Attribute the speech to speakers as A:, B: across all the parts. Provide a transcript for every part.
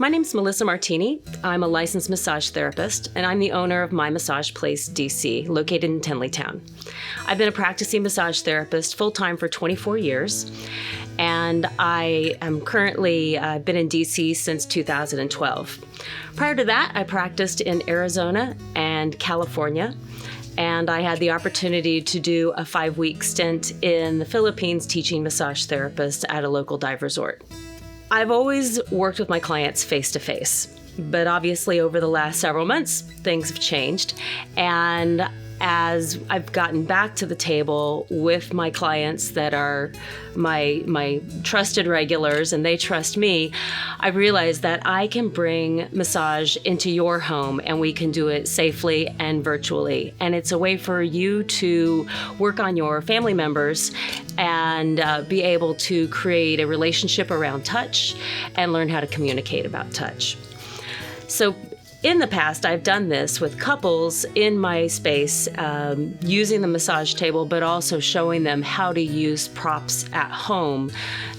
A: My name's Melissa Martini. I'm a licensed massage therapist, and I'm the owner of My Massage Place DC, located in Tenleytown. I've been a practicing massage therapist full-time for 24 years, and I am currently been in DC since 2012. Prior to that, I practiced in Arizona and California, and I had the opportunity to do a 5-week stint in the Philippines teaching massage therapists at a local dive resort. I've always worked with my clients face-to-face, but obviously over the last several months, things have changed. And as I've gotten back to the table with my clients that are my trusted regulars and they trust me, I realized that I can bring massage into your home and we can do it safely and virtually. And it's a way for you to work on your family members and be able to create a relationship around touch and learn how to communicate about touch. So in the past, I've done this with couples in my space, using the massage table, but also showing them how to use props at home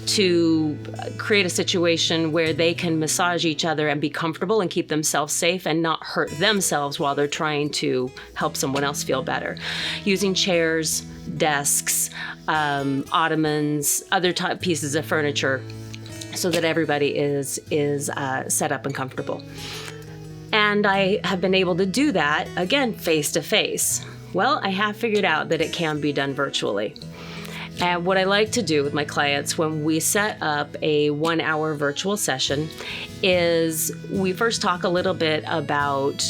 A: to create a situation where they can massage each other and be comfortable and keep themselves safe and not hurt themselves while they're trying to help someone else feel better. Using chairs, desks, ottomans, other type pieces of furniture so that everybody is set up and comfortable. And I have been able to do that, again, face-to-face. Well, I have figured out that it can be done virtually. And what I like to do with my clients when we set up a 1-hour virtual session is we first talk a little bit about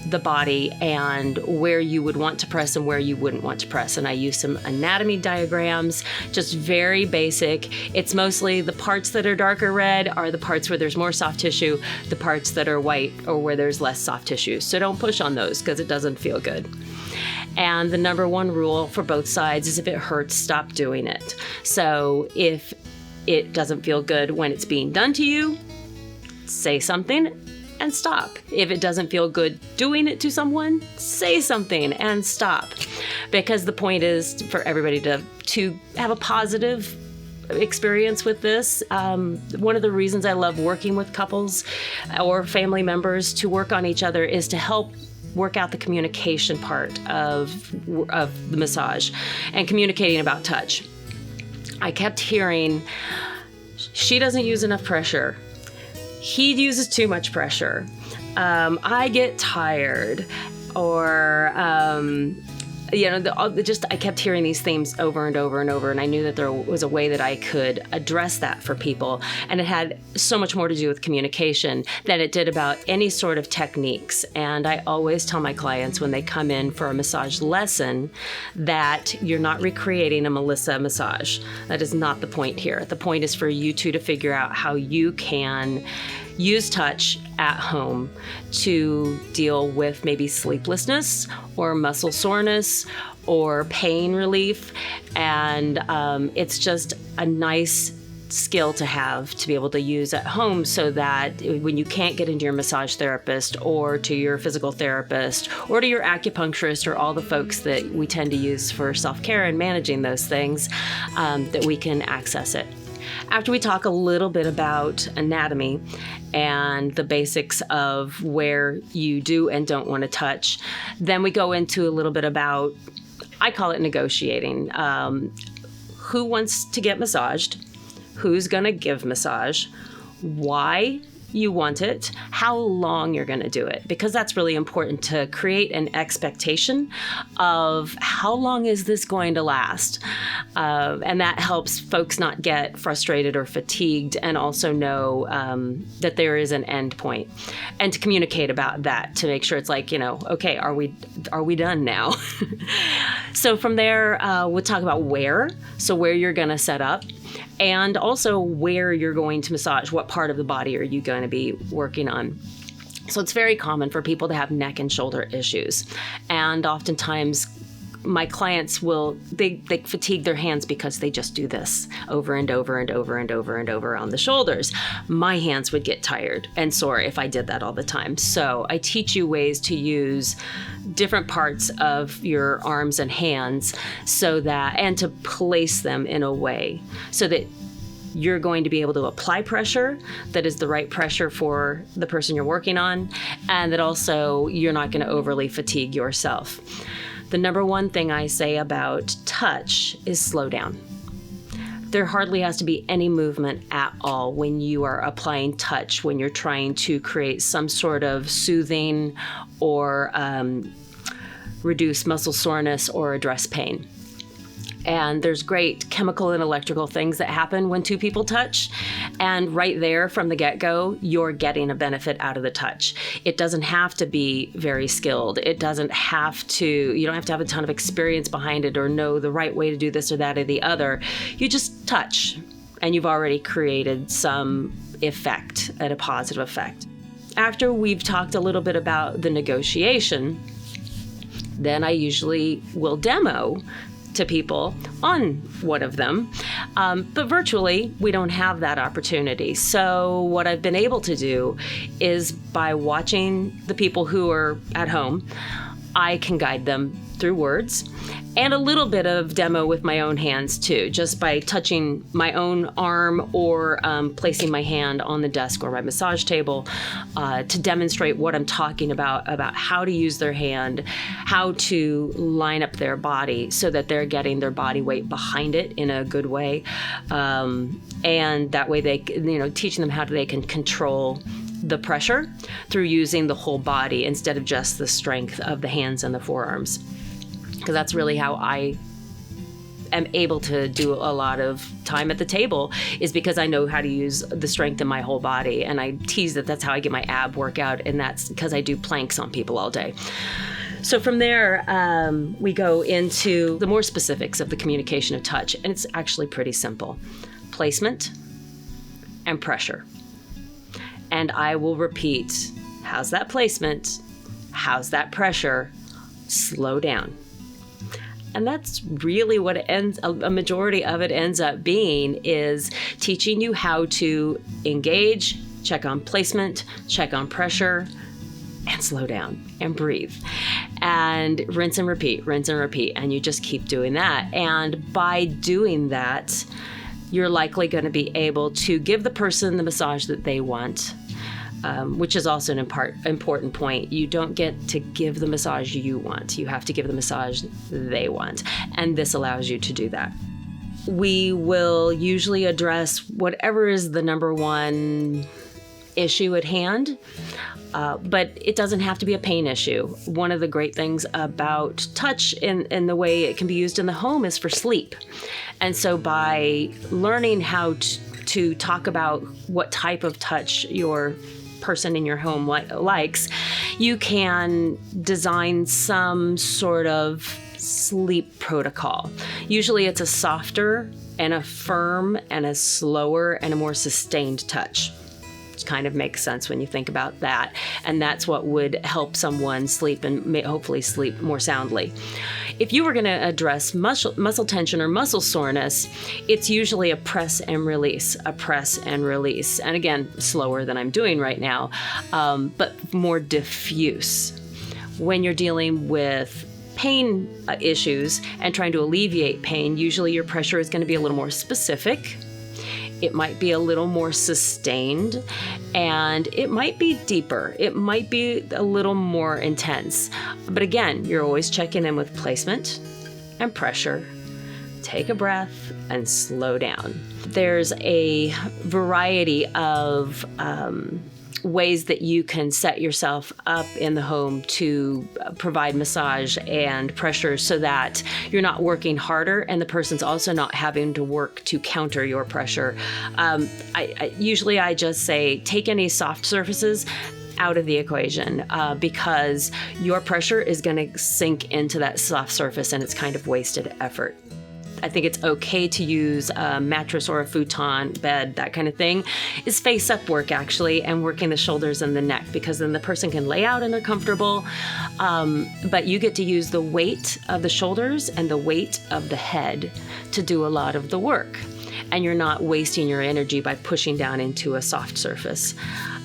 A: the body and where you would want to press and where you wouldn't want to press. And I use some anatomy diagrams, just very basic. It's mostly the parts that are darker red are the parts where there's more soft tissue, the parts that are white or where there's less soft tissue. So don't push on those because it doesn't feel good. And the number one rule for both sides is if it hurts, stop doing it. So if it doesn't feel good when it's being done to you, say something and stop. If it doesn't feel good doing it to someone, say something and stop. Because the point is for everybody to have a positive experience with this. One of the reasons I love working with couples or family members to work on each other is to help work out the communication part of the massage and communicating about touch. I kept hearing, she doesn't use enough pressure. He uses too much pressure. I get tired, or I kept hearing these themes over and over and over, and I knew that there was a way that I could address that for people, and it had so much more to do with communication than it did about any sort of techniques. And I always tell my clients when they come in for a massage lesson that you're not recreating a Melissa massage. That is not the point here. The point is for you two to figure out how you can use touch at home to deal with maybe sleeplessness or muscle soreness or pain relief. And it's just a nice skill to have to be able to use at home so that when you can't get into your massage therapist or to your physical therapist or to your acupuncturist or all the folks that we tend to use for self-care and managing those things, that we can access it. After we talk a little bit about anatomy and the basics of where you do and don't want to touch, then we go into a little bit about, I call it negotiating. Who wants to get massaged? Who's going to give massage? Why you want it, how long you're going to do it, because that's really important to create an expectation of how long is this going to last. And that helps folks not get frustrated or fatigued and also know that there is an end point, and to communicate about that to make sure it's like, okay, are we done now? So from there, we'll talk about where you're going to set up, and also where you're going to massage. What part of the body are you going to be working on? So it's very common for people to have neck and shoulder issues. And oftentimes my clients they fatigue their hands because they just do this over and over and over and over and over on the shoulders. My hands would get tired and sore if I did that all the time. So I teach you ways to use different parts of your arms and hands and to place them in a way so that you're going to be able to apply pressure that is the right pressure for the person you're working on, and that also you're not going to overly fatigue yourself. The number one thing I say about touch is slow down. There hardly has to be any movement at all when you are applying touch, when you're trying to create some sort of soothing or reduce muscle soreness or address pain. And there's great chemical and electrical things that happen when two people touch. And right there from the get-go, you're getting a benefit out of the touch. It doesn't have to be very skilled. You don't have to have a ton of experience behind it or know the right way to do this or that or the other. You just touch and you've already created some effect, and a positive effect. After we've talked a little bit about the negotiation, then I usually will demo to people on one of them. But virtually, we don't have that opportunity. So what I've been able to do is by watching the people who are at home, I can guide them through words and a little bit of demo with my own hands too, just by touching my own arm or placing my hand on the desk or my massage table to demonstrate what I'm talking about how to use their hand, how to line up their body so that they're getting their body weight behind it in a good way. And that way they, teaching them how they can control the pressure through using the whole body instead of just the strength of the hands and the forearms. Because that's really how I am able to do a lot of time at the table, is because I know how to use the strength in my whole body. And I tease that's how I get my ab workout, and that's because I do planks on people all day. So from there, we go into the more specifics of the communication of touch, and it's actually pretty simple. Placement and pressure. And I will repeat, how's that placement? How's that pressure? Slow down. And that's really what a majority of it ends up being, is teaching you how to engage, check on placement, check on pressure, and slow down and breathe. And rinse and repeat, and you just keep doing that. And by doing that, you're likely going to be able to give the person the massage that they want. Which is also an important point. You don't get to give the massage you want. You have to give the massage they want. And this allows you to do that. We will usually address whatever is the number one issue at hand, but it doesn't have to be a pain issue. One of the great things about touch and the way it can be used in the home is for sleep. And so by learning how to talk about what type of touch your person in your home likes, you can design some sort of sleep protocol. Usually it's a softer and a firm and a slower and a more sustained touch. It kind of makes sense when you think about that. And that's what would help someone sleep and hopefully sleep more soundly. If you were going to address muscle tension or muscle soreness, it's usually a press and release. And again, slower than I'm doing right now, but more diffuse. When you're dealing with pain issues and trying to alleviate pain, usually your pressure is going to be a little more specific. It might be a little more sustained, and it might be deeper. It might be a little more intense. But again, you're always checking in with placement and pressure. Take a breath and slow down. There's a variety of ways that you can set yourself up in the home to provide massage and pressure so that you're not working harder and the person's also not having to work to counter your pressure. Usually I just say take any soft surfaces out of the equation because your pressure is going to sink into that soft surface and it's kind of wasted effort. I think it's okay to use a mattress or a futon, bed, that kind of thing, is face-up work, actually, and working the shoulders and the neck, because then the person can lay out and they're comfortable, but you get to use the weight of the shoulders and the weight of the head to do a lot of the work, and you're not wasting your energy by pushing down into a soft surface.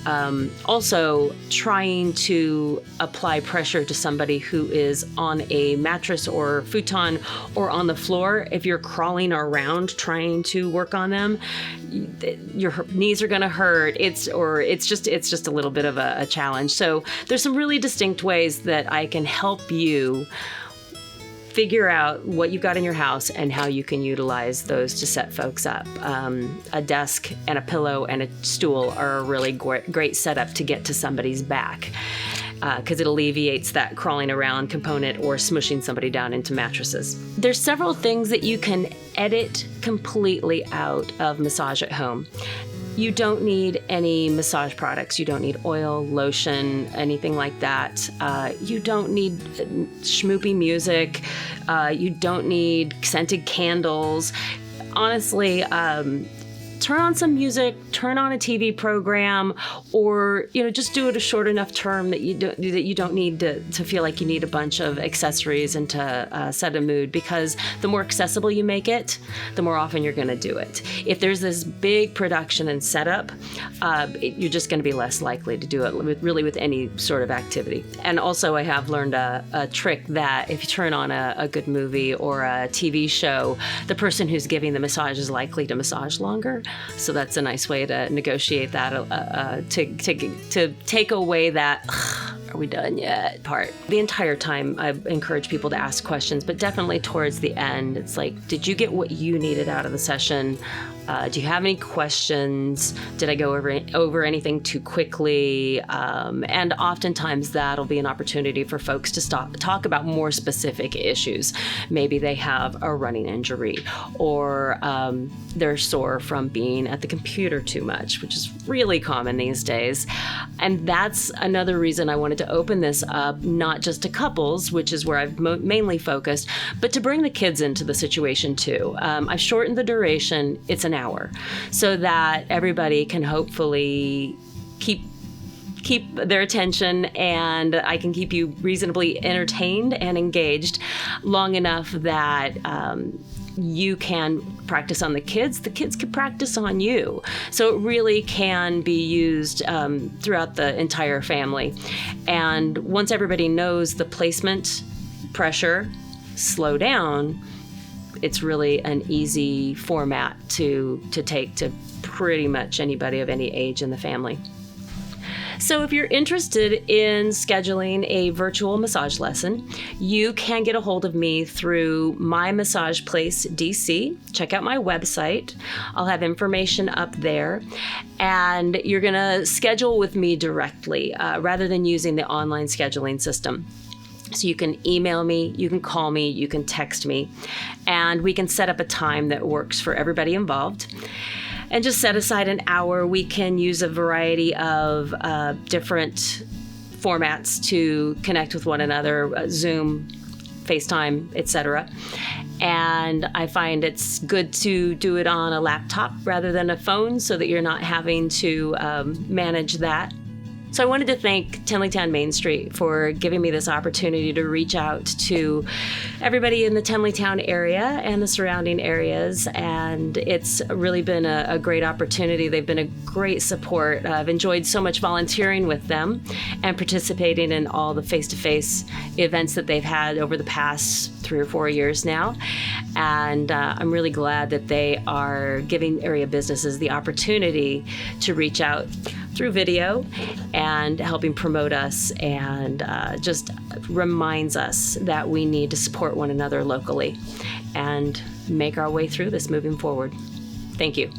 A: Also, trying to apply pressure to somebody who is on a mattress or futon or on the floor. If you're crawling around trying to work on them, your knees are going to hurt. It's just a little bit of a challenge. So there's some really distinct ways that I can help you figure out what you've got in your house and how you can utilize those to set folks up. A desk and a pillow and a stool are a really great setup to get to somebody's back, because it alleviates that crawling around component or smushing somebody down into mattresses. There's several things that you can edit completely out of Massage at Home. You don't need any massage products. You don't need oil, lotion, anything like that. You don't need schmoopy music. You don't need scented candles. Honestly, turn on some music, turn on a TV program, or just do it a short enough term that you don't need to feel like you need a bunch of accessories and to set a mood. Because the more accessible you make it, the more often you're going to do it. If there's this big production and setup, you're just going to be less likely to do it with any sort of activity. And also, I have learned a trick that if you turn on a good movie or a TV show, the person who's giving the massage is likely to massage longer. So that's a nice way to negotiate that, to take away that "are we done yet" part. The entire time I encourage people to ask questions, but definitely towards the end, it's like, did you get what you needed out of the session? Do you have any questions? Did I go over anything too quickly? And oftentimes that'll be an opportunity for folks to talk about more specific issues. Maybe they have a running injury, or they're sore from being at the computer too much, which is really common these days. And that's another reason I wanted to open this up, not just to couples, which is where I've mainly focused, but to bring the kids into the situation too. I've shortened the duration. It's an hour, so that everybody can hopefully keep their attention, and I can keep you reasonably entertained and engaged long enough that you can practice on the kids can practice on you. So it really can be used throughout the entire family. And once everybody knows the placement, pressure, slow down, it's really an easy format to take to pretty much anybody of any age in the family. So if you're interested in scheduling a virtual massage lesson, you can get a hold of me through My Massage Place DC. Check out my website. I'll have information up there. And you're going to schedule with me directly rather than using the online scheduling system. So you can email me, you can call me, you can text me, and we can set up a time that works for everybody involved. And just set aside an hour. We can use a variety of different formats to connect with one another, Zoom, FaceTime, etc. And I find it's good to do it on a laptop rather than a phone, so that you're not having to manage that. So I wanted to thank Tenleytown Main Street for giving me this opportunity to reach out to everybody in the Tenleytown area and the surrounding areas. And it's really been a great opportunity. They've been a great support. I've enjoyed so much volunteering with them and participating in all the face-to-face events that they've had over the past 3 or 4 years now. And I'm really glad that they are giving area businesses the opportunity to reach out through video and helping promote us, and just reminds us that we need to support one another locally and make our way through this moving forward. Thank you.